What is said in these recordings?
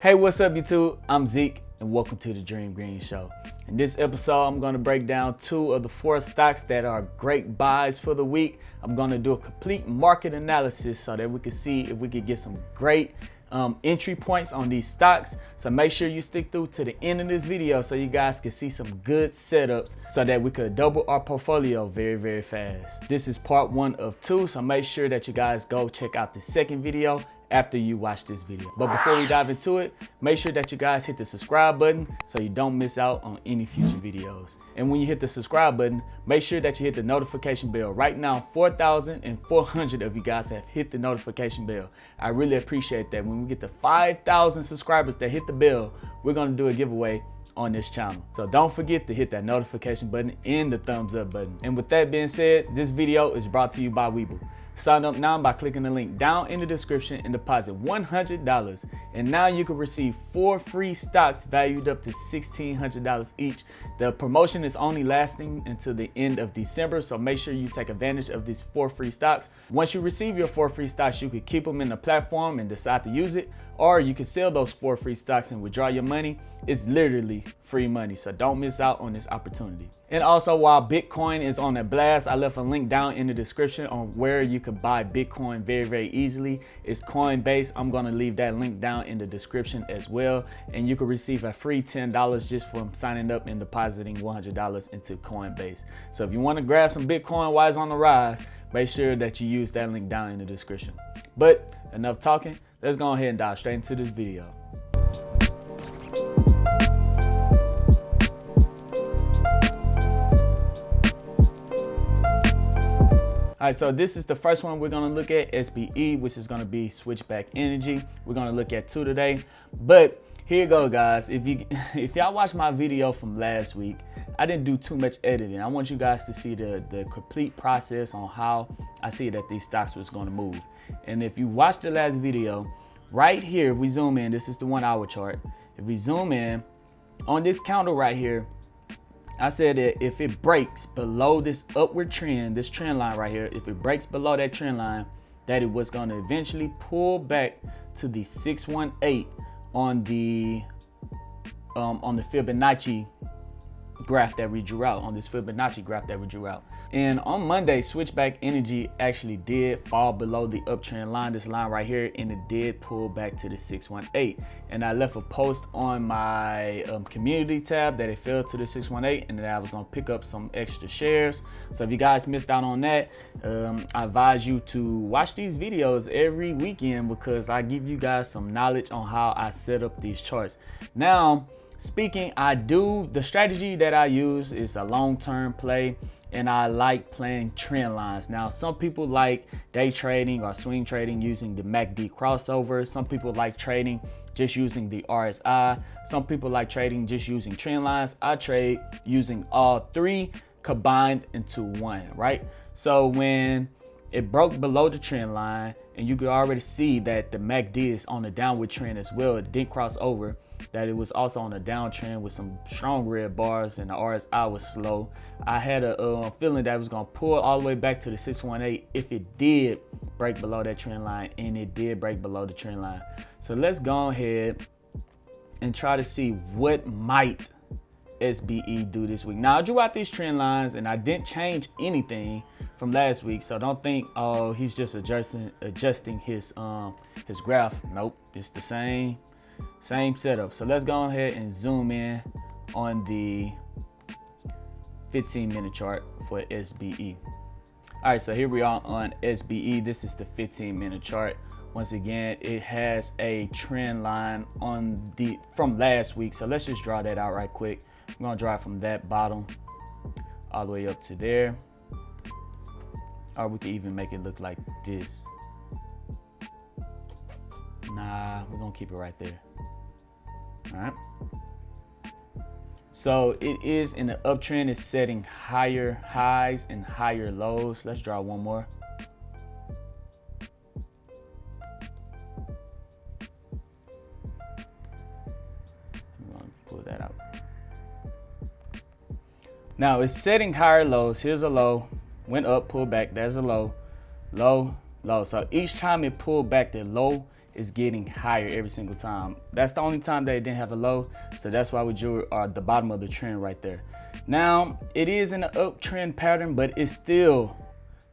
Hey, what's up YouTube? I'm Zeke and welcome to the Dream Green Show. In this episode, I'm going to break down 2 of the 4 stocks that are great buys for the week. I'm going to do a complete market analysis so that we can see if we could get some great entry points on these stocks. So make sure you stick through to the end of this video so you guys can see some good setups so that we could double our portfolio very fast. This is part 1 of 2, so make sure that you guys go check out the second video after you watch this video. But before we dive into it, make sure that you guys hit the subscribe button so you don't miss out on any future videos. And when you hit the subscribe button, make sure that you hit the notification bell. Right now, 4,400 of you guys have hit the notification bell. I really appreciate that. When we get to 5,000 subscribers that hit the bell, we're gonna do a giveaway on this channel. So don't forget to hit that notification button and the thumbs up button. And with that being said, this video is brought to you by Webull. Sign up now by clicking the link down in the description and deposit $100. And now you can receive 4 free stocks valued up to $1,600 each. The promotion is only lasting until the end of December, so make sure you take advantage of these 4 free stocks. Once you receive your 4 free stocks, you can keep them in the platform and decide to use it, or you can sell those 4 free stocks and withdraw your money. It's literally free money, so don't miss out on this opportunity. And also, while Bitcoin is on a blast, I left a link down in the description on where you can buy Bitcoin very easily. It's COINBASE. I'm gonna leave that link down in the description as well, and you can receive a free $10 just from signing up and depositing $100 into COINBASE. So if you want to grab some Bitcoin while it's on the rise, make sure that you use that link down in the description. But enough talking, let's go ahead and dive straight into this video. All right, so this is the first one we're gonna look at, SBE, which is gonna be Switchback Energy. We're gonna look at 2 today, but here you go, guys. If y'all watched my video from last week, I didn't do too much editing. I want you guys to see the complete process on how I see that these stocks was gonna move. And if you watched the last video, right here, if we zoom in, this is the 1 hour chart. If we zoom in on this candle right here, I said that if it breaks below this upward trend, this trend line right here, if it breaks below that trend line, that it was going to eventually pull back to the 618 on the Fibonacci graph that we drew out, And on Monday, Switchback Energy actually did fall below the uptrend line, this line right here, and it did pull back to the 618. And I left a post on my community tab that it fell to the 618 and that I was gonna pick up some extra shares. So if you guys missed out on that, I advise you to watch these videos every weekend because I give you guys some knowledge on how I set up these charts. Now, speaking, the strategy that I use is a long-term play, and I like playing trend lines. Now, some people like day trading or swing trading using the MACD crossover. Some people like trading just using the RSI. Some people like trading just using trend lines. I trade using all 3 combined into 1, right? So when it broke below the trend line, and you could already see that the MACD is on a downward trend as well. It didn't cross over, that it was also on a downtrend with some strong red bars, and the RSI was slow. I had a feeling that it was gonna pull all the way back to the 618 if it did break below that trend line, and it did break below the trend line. So let's go ahead and try to see what might SBE do this week. Now, I drew out these trend lines and I didn't change anything from last week, so don't think, oh, he's just adjusting his graph. Nope, it's the same setup. So let's go ahead and zoom in on the 15-minute chart for SBE. All right, so here we are on SBE. This is the 15-minute chart. Once again, it has a trend line from last week. So let's just draw that out right quick. I'm gonna draw it from that bottom all the way up to there. Or we can even make it look like this. Nah, we're gonna keep it right there. All right. So it is in the uptrend. It's setting higher highs and higher lows. Let's draw one more. I'm gonna pull that out. Now it's setting higher lows. Here's a low, went up, pulled back. There's a low, low, low. So each time it pulled back, the low is getting higher every single time. That's the only time that it didn't have a low, so that's why we drew the bottom of the trend right there. Now it is in an uptrend pattern, but it's still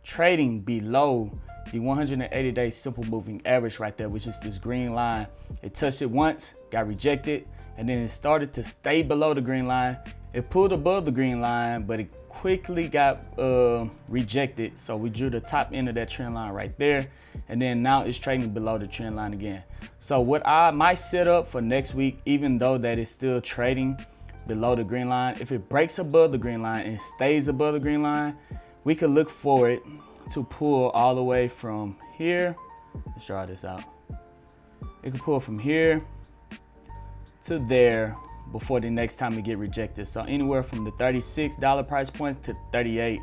trading below the 180-day simple moving average right there, which is this green line. It touched it once, got rejected, and then it started to stay below the green line. It pulled above the green line, but it quickly got rejected. So we drew the top end of that trend line right there, and then now it's trading below the trend line again. So what I might set up for next week, even though that it's still trading below the green line, if it breaks above the green line and stays above the green line, we could look for it to pull all the way from here. Let's try this out. It could pull from here to there before the next time it get rejected. So anywhere from the $36 price point to 38,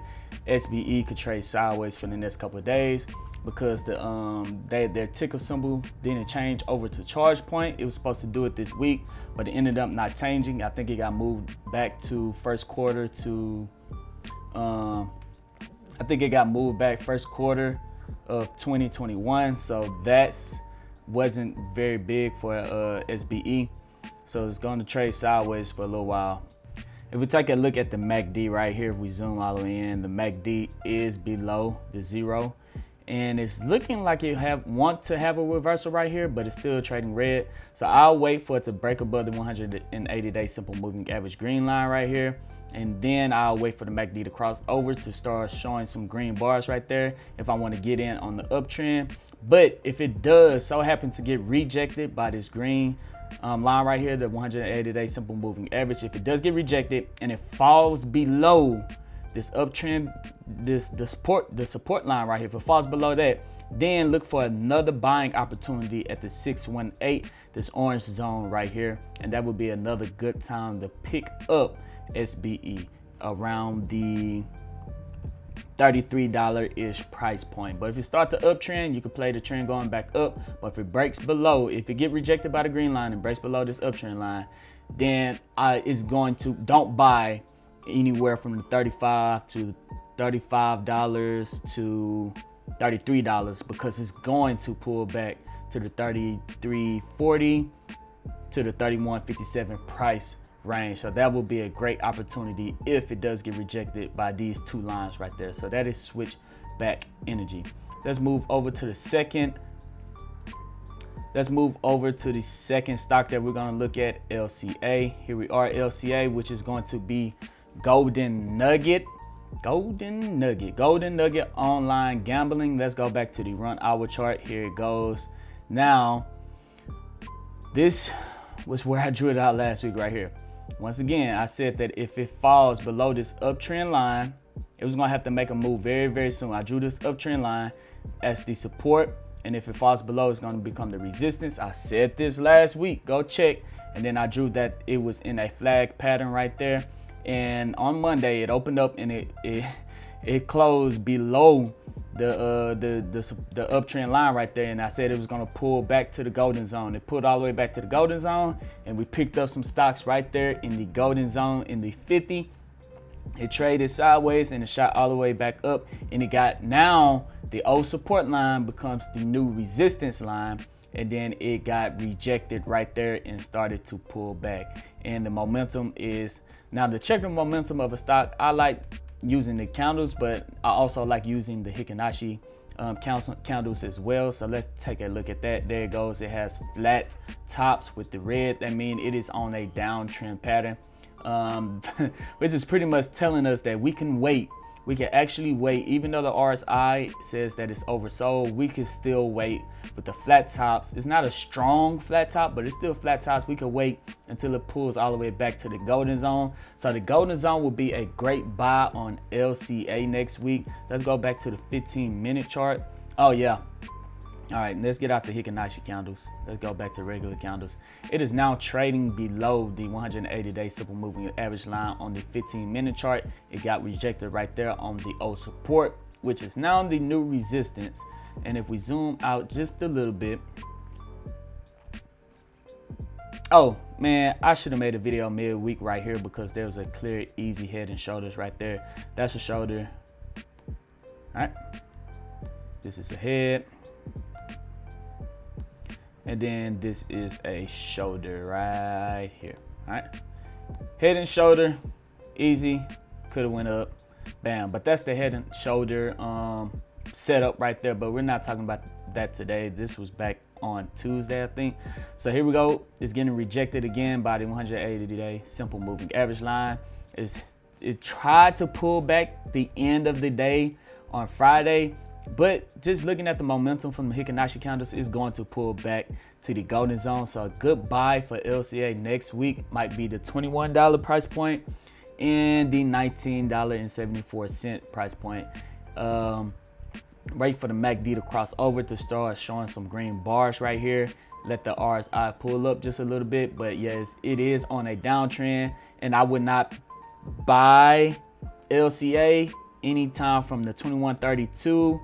SBE could trade sideways for the next couple of days, because their ticker symbol didn't change over to charge point. It was supposed to do it this week, but it ended up not changing. I think it got moved back to first quarter to I think it got moved back first quarter of 2021. So that wasn't very big for SBE. So it's going to trade sideways for a little while. If we take a look at the MACD right here, if we zoom all the way in, the MACD is below the zero. And it's looking like you want to have a reversal right here, but it's still trading red. So I'll wait for it to break above the 180-day simple moving average green line right here. And then I'll wait for the MACD to cross over to start showing some green bars right there if I want to get in on the uptrend. But if it does so happen to get rejected by this green line right here, the 180-day simple moving average, if it does get rejected and it falls below this uptrend, the support line right here, if it falls below that, then look for another buying opportunity at the 618, this orange zone right here, and that would be another good time to pick up SBE around the $33-ish price point. But if you start the uptrend, you can play the trend going back up. But if it breaks below, if it get rejected by the green line and breaks below this uptrend line, then it's going to, don't buy anywhere from the $35 to $35 to $33, because it's going to pull back to the $33.40 to the $31.57 price range. So that will be a great opportunity if it does get rejected by these two lines right there. So that is switchback energy. Let's move over to the second. Let's move over to the second stock that we're going to look at, LCA. Here we are, LCA, which is going to be Golden Nugget. Golden Nugget online gambling. Let's go back to the run hour chart. Here it goes. Now, this was where I drew it out last week right here. Once again, I said that if it falls below this uptrend line, it was gonna have to make a move very, very soon. I drew this uptrend line as the support, and if it falls below, it's gonna become the resistance. I said this last week, go check. And then I drew that it was in a flag pattern right there. And on Monday, it opened up and it closed below the uptrend line right there, and I said it was going to pull back to the golden zone. It pulled all the way back to the golden zone, and we picked up some stocks right there in the golden zone in the 50. It traded sideways and it shot all the way back up, and it got, now the old support line becomes the new resistance line, and then it got rejected right there and started to pull back. And the momentum is, now the checker momentum of a stock, I like using the candles, but I also like using the Hikinashi candles as well. So let's take a look at that. There it goes. It has flat tops with the red. That means it is on a downtrend pattern, which is pretty much telling us that we can wait. We can actually wait, even though the RSI says that it's oversold, we can still wait with the flat tops. It's not a strong flat top, but it's still flat tops. We can wait until it pulls all the way back to the golden zone. So the golden zone will be a great buy on LCA next week. Let's go back to the 15-minute chart. Oh yeah. All right, let's get out the Hikinashi candles. Let's go back to regular candles. It is now trading below the 180-day simple moving average line on the 15-minute chart. It got rejected right there on the old support, which is now the new resistance. And if we zoom out just a little bit, oh man, I should have made a video midweek right here, because there was a clear, easy head and shoulders right there. That's a shoulder. All right, this is a head. and then this is a shoulder right here. All right, head and shoulder, easy. Could have went up, bam. But that's the head and shoulder setup right there. But we're not talking about that today. This was back on Tuesday, I think. So here we go. It's getting rejected again by the 180-day simple moving average line. It tried to pull back the end of the day on Friday, but just looking at the momentum from the Hikinashi candles, is going to pull back to the golden zone. So a good buy for LCA next week might be the $21 price point and the $19.74 price point. Wait for the MACD to cross over to start showing some green bars right here. Let the RSI pull up just a little bit, but yes, it is on a downtrend, and I would not buy LCA anytime from the 2132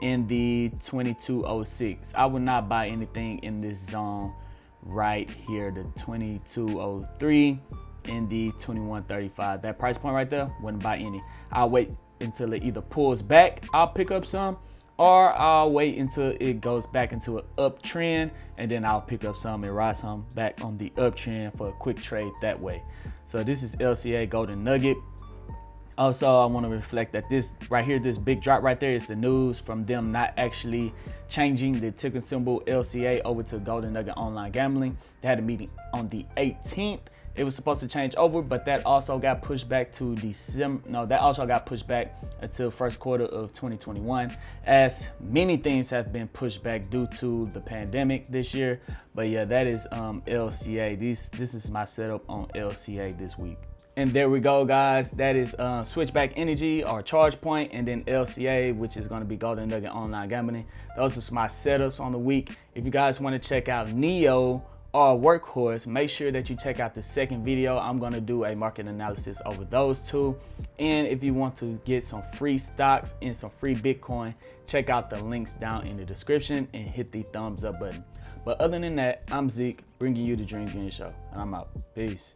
and the 2206. I would not buy anything in this zone right here, the 2203 and the 2135. That price point right there, wouldn't buy any. I'll wait until it either pulls back, I'll pick up some, or I'll wait until it goes back into an uptrend, and then I'll pick up some and ride some back on the uptrend for a quick trade that way. So this is LCA Golden Nugget. Also, I want to reflect that this right here, this big drop right there, is the news from them not actually changing the ticker symbol LCA over to Golden Nugget Online Gambling. They had a meeting on the 18th. It was supposed to change over, but that also got pushed back to December. No, that also got pushed back until first quarter of 2021, as many things have been pushed back due to the pandemic this year. But yeah, that is LCA. This is my setup on LCA this week. And there we go, guys. That is Switchback Energy, or Charge Point, and then LCA, which is going to be Golden Nugget Online Gambling. Those are my setups on the week. If you guys want to check out Neo or Workhorse, make sure that you check out the second video. I'm going to do a market analysis over those two. And if you want to get some free stocks and some free Bitcoin, check out the links down in the description and hit the thumbs up button. But other than that, I'm Zeke, bringing you the Dream Green Show, and I'm out. Peace.